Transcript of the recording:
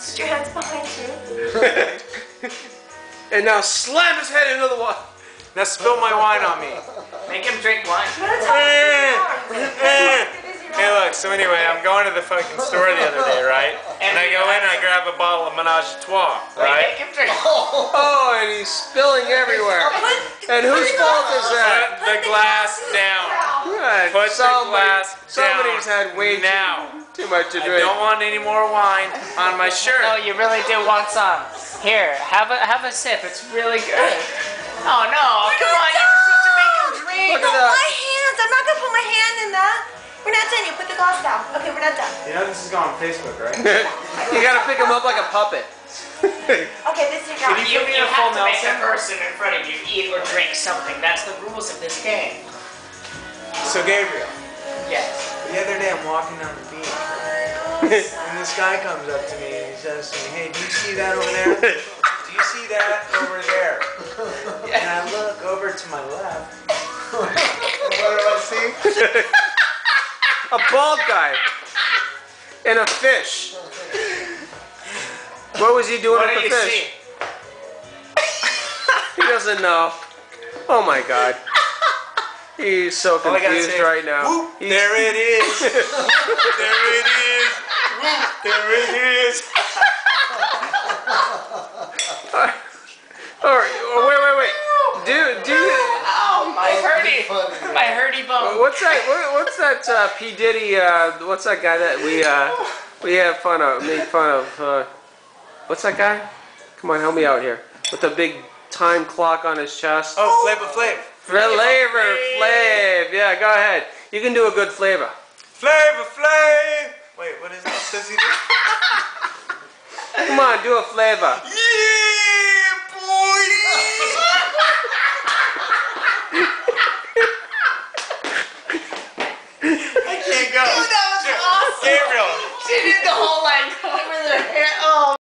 Put your hands behind you. And now slam his head into the wall. Now spill my wine on me. Make him drink wine. Hey, look, so anyway, I'm going to the fucking store the other day, right? And I go in and I grab a bottle of Menage a Trois, right? Make him drink. Oh, and he's spilling everywhere. And whose fault is that? Put the glass down. Right. Put the glass Somebody's down. had way too much to I drink. don't want any more wine on my shirt. No, you really do want some. Here, have a sip. It's really good. Oh no! Come on, you're supposed to make him drink. Look at that. My hands. I'm not gonna put my hand in that. We're not done. You put the glass down. Okay, we're not done. You know this is going on Facebook, right? You gotta pick him up like a puppet. Okay, this is your You have to make a person in front of you eat or drink something. That's the rules of this game. So Gabriel, Yes. the other day I'm walking down the beach, right? And this guy comes up to me and he says to me, "Hey, do you see that over there? Do you see that over there?" And I look over to my left. And what do I see? A bald guy. And a fish. What was he doing What with do the you fish? He doesn't know. Oh my God. He's so All I gotta confused say is, right now. "Whoop, there it is. There it is. Whoop, there it is." Wait. Do. Oh, my hurdy bone. What's that? P Diddy. What's that guy that we have made fun of? What's that guy? Come on, help me out here. With the big time clock on his chest. Oh, Flavor Flav. Flavor Flav. Yeah, go ahead. You can do a good flavor. Flavor Flav. Wait, what else does he do? Come on, do a flavor. Yeah!